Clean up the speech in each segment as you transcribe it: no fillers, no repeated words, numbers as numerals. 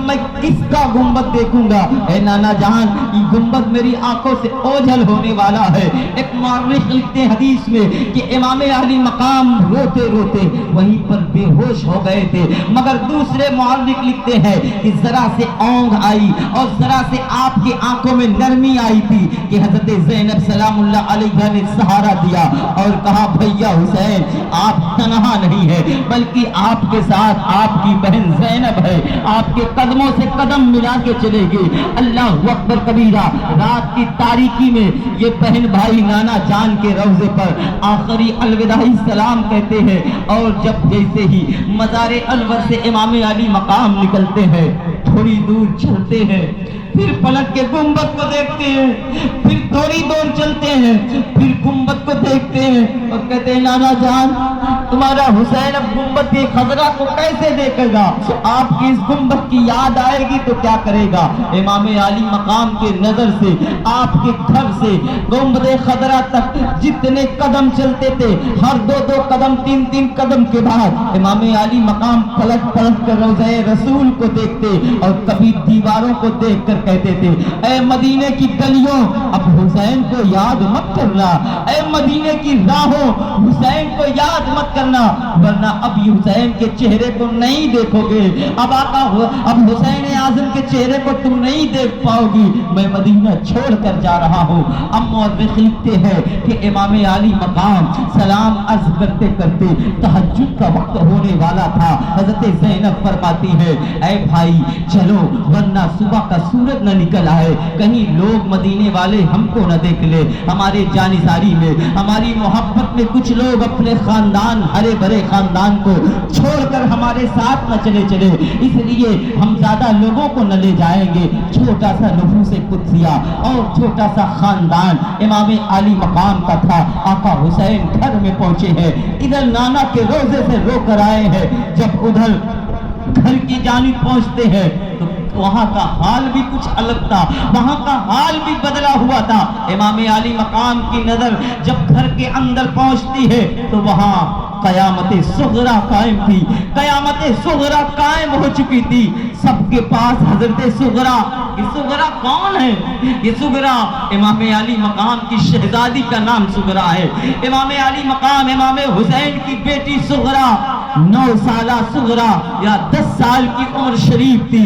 میں کس کا گنبد دیکھوں گا؟ اے نانا جان، یہ گنبد میری آنکھوں سے اوجھل ہونے والا ہے۔ ایک مورخ لکھتے ہیں حدیث میں کہ امام علی مقام روتے روتے وہیں پر بے ہوش ہو گئے تھے، مگر دوسرے مورخ لکھتے ہیں کہ ذرا سے اونگ آئی اور ذرا سے آپ کی آنکھوں میں نرمی آئی تھی کہ حضرت زینب سلام اللہ علیہ نے سہارا دیا اور کہا بھیا حسین آپ تنہا نہیں ہے بلکہ آپ کے ساتھ آپ کی بہن زینب ہے، آپ کے قدموں سے قدم ملا کے چلے گی۔ اللہ اکبر کبیرہ۔ رات کی تاریکی میں یہ بہن بھائی نانا جان کے روضے پر آخری الوداعی سلام کہتے ہیں، اور جب جیسے ہی مزار انور سے امام علی مقام نکلتے ہیں، تھوڑی دور چلتے ہیں، پھر پلٹ کے گنبد کو دیکھتے ہیں، پھر تھوڑی دور چلتے ہیں، پھر گنبد کو دیکھتے ہیں اور کہتے ہیں نانا جان تمہارا حسین اب گنبد کے خضرا کو کیسے دیکھے گا؟ آپ کی اس گنبد کی یاد آئے گی تو کیا کرے گا؟ امام علی مقام کے نظر سے آپ کے گھر سے گنبد خضرا تک جتنے قدم چلتے تھے، ہر دو قدم تین قدم کے بعد امام علی مقام پلٹ کر روضہ رسول کو دیکھتے اور کبھی دیواروں کو دیکھ کر کہتے تھے اے مدینے کی گلیوں اب حسین کو یاد مت کرنا، اے مدینے کی راہوں حسین کو یاد مت کرنا، ورنہ اب حسین کے چہرے کو نہیں دیکھو گے، اب حسین اعظم کے چہرے کو تم نہیں دیکھ پاؤ گی، میں مدینہ چھوڑ کر جا رہا ہوں۔ اب مورخ لکھتے ہیں کہ امام علی مقام سلام عرض کرتے کرتے تہجد کا وقت ہونے والا تھا۔ حضرت زینب فرماتی ہے اے بھائی چلو ورنہ صبح کا سورج نہ نکل آئے، کہیں لوگ مدینے والے ہم کو نہ دیکھ لے، ہمارے جانثاری میں ہماری محبت میں کچھ لوگ اپنے خاندان ہرے بھرے خاندان کو چھوڑ کر ہمارے ساتھ نہ چلے، اس لیے ہم زیادہ لوگوں کو نہ لے جائیں گے، چھوٹا سا نفوس قدسیہ اور چھوٹا سا خاندان امام علی مقام کا تھا۔ آقا حسین گھر میں پہنچے ہیں، ادھر نانا کے روزے سے رو کر آئے ہیں، جب ادھر گھر کی جانب پہنچتے ہیں تو وہاں کا حال بھی کچھ الگ تھا، وہاں کا حال بھی بدلا ہوا تھا۔ امام علی مقام کی نظر جب گھر کے اندر پہنچتی ہے تو وہاں قیامت صغرا قائم تھی، قیامت صغرا قائم ہو چکی تھی، سب کے پاس حضرت صغرا۔ یہ صغرا کون ہے؟ یہ صغرا امام علی مقام کی شہزادی کا نام صغرا ہے، امام علی مقام امام حسین کی بیٹی صغرا، 9 سالہ صغرا یا 10 سال کی عمر شریف تھی۔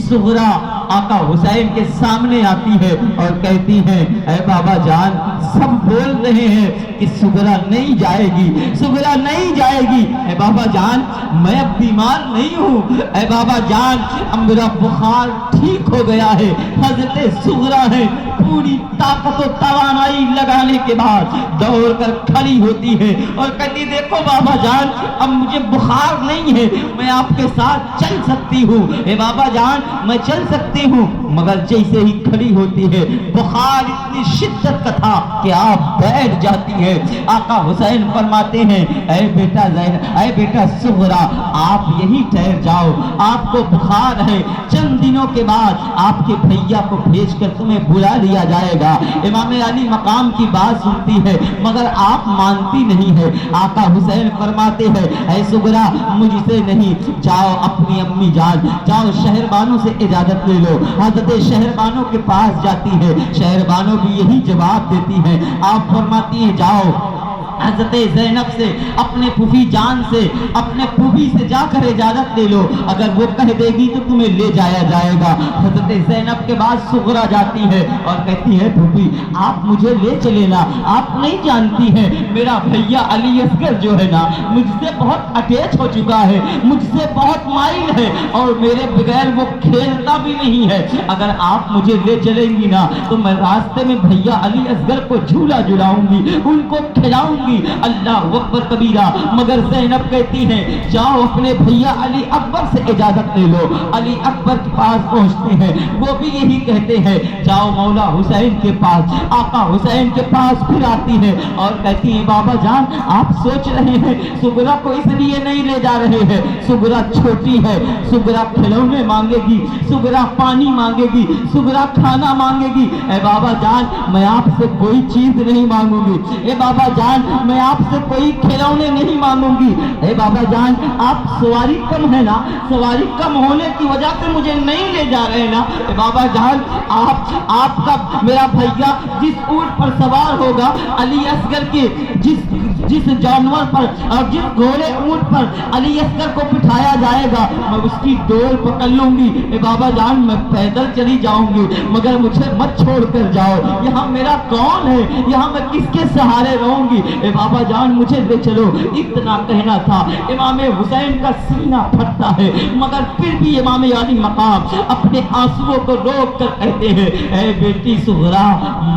صغرا آقا حسین کے سامنے آتی ہے اور کہتی ہے اے بابا جان سب بول رہے ہیں کہ صغرا نہیں جائے گی، صغرا نہیں جائے گی، اے بابا جان میں اب بیمار نہیں ہوں، اے بابا جان اب میرا بخار ٹھیک ہو گیا ہے۔ حضرت صغرا ہے، پوری طاقت و توانائی لگانے کے بعد دوڑ کر کھڑی ہوتی ہے اور کہتی دیکھو بابا جان اب مجھے بخار نہیں ہے، میں آپ کے ساتھ چل سکتی ہوں، اے بابا جان میں چل سکتی ہوں، مگر جیسے ہی کھڑی ہوتی ہے بخار اتنی شدت کا تھا کہ آپ بیٹھ جاتی ہے۔ آقا حسین فرماتے ہیں اے بیٹا زینب، اے بیٹا صغرا آپ یہی ٹھہر جاؤ، آپ کو بخار ہے، چند دنوں کے بعد آپ کے بھیا کو بھیج کر تمہیں بلا لیا جائے گا۔ امام علی مقام کی بات سنتی ہے مگر آپ مانتی نہیں ہے۔ آقا حسین فرماتے ہیں اے صغرا مجھ سے نہیں، جاؤ اپنی امی جان، جاؤ شہر بانوں سے اجازت لے لو۔ حضرت شہر بانوں کے پاس جاتی ہے، شہر بانوں بھی یہی جواب دیتی ہے۔ آپ فرماتی ہیں جاؤ حضرت زینب سے، اپنے پھوپھی جان سے، اپنے پھوپھی سے جا کر اجازت لے لو، اگر وہ کہہ دے گی تو تمہیں لے جایا جائے گا۔ حضرت زینب کے بعد صغرا جاتی ہے اور کہتی ہے پھوپھی آپ مجھے لے چلے نا، آپ نہیں جانتی ہیں میرا بھیا علی اصغر جو ہے نا مجھ سے بہت اٹیچ ہو چکا ہے، مجھ سے بہت مائل ہے اور میرے بغیر وہ کھیلتا بھی نہیں ہے، اگر آپ مجھے لے چلیں گی نا تو میں راستے میں بھیا علی اصغر کو جھولا جھلاؤں گی، ان کو کھلاؤں گی۔ اللہ اکبر کبیرہ، مگر زینب کہتی ہے جاؤ اپنے بھیا علی اکبر سے اجازت لے لو۔ علی اکبر کے پاس پہنچتے ہیں، وہ بھی یہی کہتے ہیں جاؤ مولا حسین کے پاس۔ آقا حسین کے پاس پھر آتی ہے اور کہتی ہیں بابا جان آپ سوچ رہے ہیں صغرا کو اس لیے نہیں لے جا رہے ہیں، صغرا چھوٹی ہے، صغرا کھلونے مانگے گی، صغرا پانی مانگے گی، صغرا کھانا مانگے گی۔ اے بابا جان میں آپ سے کوئی چیز نہیں مانگوں گی، اے بابا جان میں آپ سے کوئی کھلونے نہیں مانگوں گی۔ اے بابا جان آپ سواری کم ہے نا، سواری کم ہونے کی وجہ سے مجھے نہیں لے جا رہے نا۔ اے بابا جان آپ کا میرا بھیا جس اونٹ پر سوار ہوگا، علی اصغر کے جس جانور پر اور جس گھوڑے اونٹ پر علی اصغر کو بٹھایا جائے گا، میں اس کی ڈور پکڑ لوں گی۔ اے بابا جان میں پیدل چلی جاؤں گی، مگر مجھے مت چھوڑ کر جاؤ، یہاں میرا کون ہے، یہاں میں کس کے سہارے رہوں گی؟ اے بابا جان مجھے لے چلو۔ اتنا کہنا تھا، امام حسین کا سینہ پھٹتا ہے، مگر پھر بھی امام علی مقام اپنے آنسوؤں کو روک کر کہتے ہیں، اے بیٹی صغرا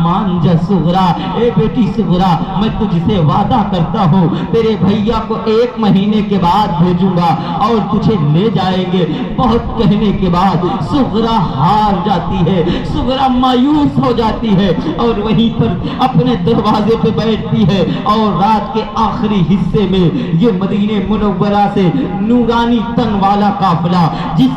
مان جا صغرا، اے بیٹی صغرا میں تجھ سے وعدہ کرتا ہوں تیرے بھیا کو 1 مہینے کے بعد بھیجوں گا اور تجھے لے جائیں گے۔ بہت کہنے کے بعد صغرا ہار جاتی ہے، صغرا مایوس ہو جاتی ہے اور وہیں پر اپنے دروازے پہ بیٹھتی ہے، اور رات کے آخری حصے میں یہ مدینہ منورہ سے نورانی تن والا قافلہ جس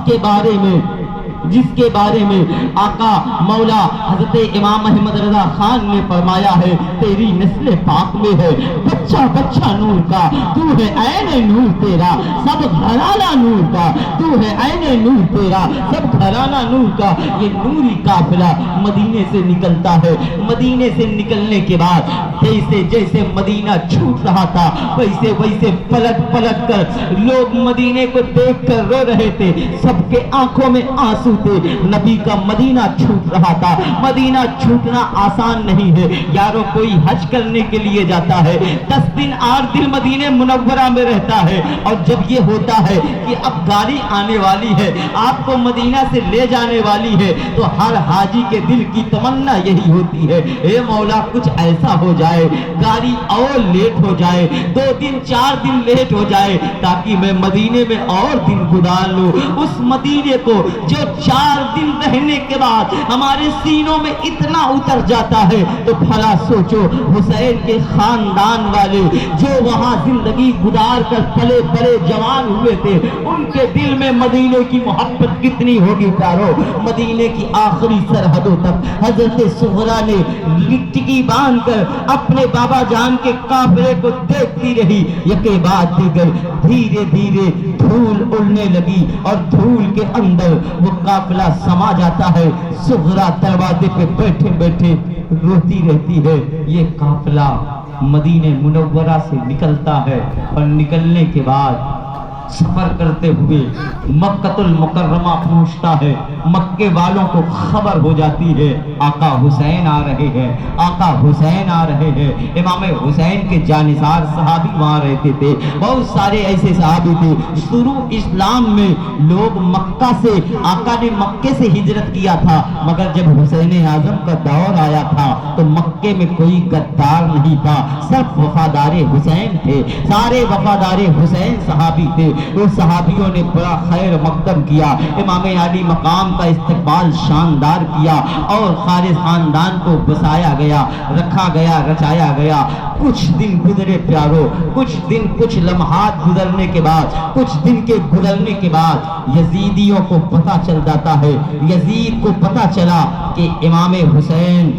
کے بارے میں آقا مولا حضرت امام احمد رضا خان نے فرمایا ہے، تیری نسل پاک میں ہے بچہ بچہ نور کا، تو ہے عین نور تیرا سب گھرانہ نور کا، تو ہے عین نور تیرا سب گھرانہ نور کا۔ یہ نوری قافلہ مدینے سے نکلتا ہے، مدینے سے نکلنے کے بعد جیسے جیسے مدینہ چھوٹ رہا تھا ویسے ویسے پلٹ کر لوگ مدینے کو دیکھ کر رو رہے تھے، سب کے آنکھوں میں آنسو تھے۔ نبی کا مدینہ چھوٹ رہا تھا۔ مدینہ چھوٹنا آسان نہیں ہے یارو، کوئی حج کرنے کے لیے جاتا ہے 10 دن 8 دن مدینہ منورہ میں رہتا ہے، اور جب یہ ہوتا ہے کہ اب گاڑی آنے والی ہے آپ کو مدینہ سے لے جانے والی ہے، تو ہر حاجی کے دل کی تمنا یہی ہوتی ہے، اے مولا کچھ ایسا ہو جائے گاڑی اور لیٹ ہو جائے، 2 دن 4 دن لیٹ ہو جائے تاکہ میں مدینے میں اور دن گزار لوں۔ اس مدینے کو جو 4 دن رہنے کے بعد ہمارے سینوں میں اتنا اتر جاتا ہے، تو بھلا سوچو حسین کے خاندان والے جو وہاں زندگی گزار کر پلے پلے جوان ہوئے تھے، ان کے دل میں مدینے کی محبت کتنی ہوگی پیارو۔ مدینے کی آخری سرحدوں تک حضرت صغرا نے ٹکی باندھ کر اپنے بابا جان کے قافلے کو دیکھتی رہی، یکے بعد دیگر دھیرے دھیرے دھول اڑنے لگی اور دھول کے اندر وہ قافلہ سما جاتا ہے۔ صغرا دروازے پہ بیٹھے بیٹھے روتی رہتی ہے۔ یہ قافلہ مدینہ منورہ سے نکلتا ہے اور نکلنے کے بعد سفر کرتے ہوئے مکہ المکرمہ پہنچتا ہے۔ مکے والوں کو خبر ہو جاتی ہے آقا حسین آ رہے ہیں، آقا حسین آ رہے ہیں۔ امام حسین کے جانثار صحابی وہاں رہتے تھے، بہت سارے ایسے صحابی تھے۔ شروع اسلام میں لوگ مکہ سے، آقا نے مکے سے ہجرت کیا تھا، مگر جب حسین اعظم کا دور آیا تھا تو مکے میں کوئی غدار نہیں تھا، صرف وفادار حسین تھے، سارے وفادار حسین صحابی تھے۔ وہ صحابیوں نے بڑا خیر مقدم کیا، امام علی مقام کا استقبال شاندار کیا اور خالص خاندان کو بسایا گیا، رکھا گیا، رچایا گیا۔ کچھ دن گزرے پیارو، کچھ لمحات گزرنے کے بعد، کچھ دن کے گزرنے کے بعد یزیدیوں کو پتہ چل جاتا ہے، یزید کو پتہ چلا کہ امام حسین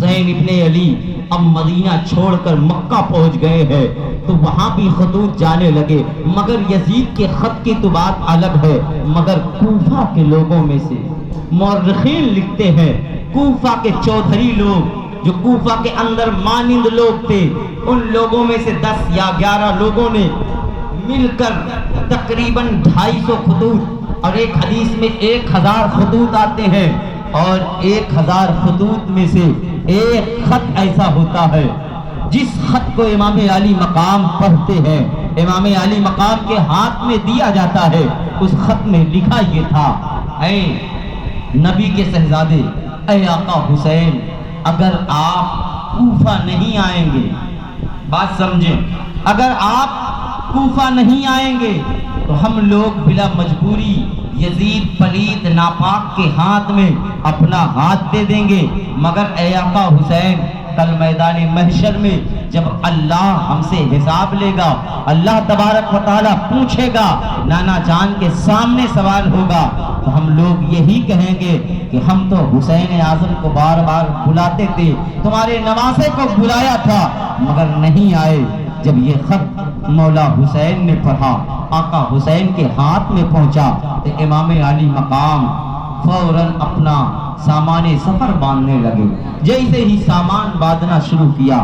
ابن علی اب مدینہ چھوڑ کر مکہ پہنچ گئے ہیں، تو وہاں بھی خطوط جانے لگے، مگر یزید کے خط کی تو بات الگ ہے، مگر کوفہ کے لوگوں میں سے مورخین لکھتے ہیں، کوفہ کے چودھری لوگ جو کوفہ کے اندر مانند لوگ تھے، ان لوگوں میں سے 10 یا 11 لوگوں نے مل کر تقریباً 250 خطوط، اور ایک حدیث میں 1000 خطوط آتے ہیں، اور 1000 خطوط میں سے ایک خط ایسا ہوتا ہے جس خط کو امام علی مقام پڑھتے ہیں، امام علی مقام کے ہاتھ میں دیا جاتا ہے۔ اس خط میں لکھا یہ تھا، اے نبی کے شہزادے، اے آقا حسین، اگر آپ کوفہ نہیں آئیں گے، بات سمجھیں، اگر آپ کوفہ نہیں آئیں گے تو ہم لوگ بلا مجبوری یزید پلید ناپاک کے ہاتھ میں اپنا ہاتھ دے دیں گے، مگر اے آقا حسین کل میدان محشر میں جب اللہ ہم سے حساب لے گا، اللہ تبارک و تعالیٰ پوچھے گا، نانا جان کے سامنے سوال ہوگا، تو ہم لوگ یہی کہیں گے کہ ہم تو حسین اعظم کو بار بار بلاتے تھے، تمہارے نواسے کو بلایا تھا مگر نہیں آئے۔ جب یہ خط مولا حسین نے پڑھا، آقا حسین کے ہاتھ میں پہنچا، تو امام علی مقام فوراً اپنا سامان سفر باندھنے لگے۔ جیسے ہی سامان باندھنا شروع کیا،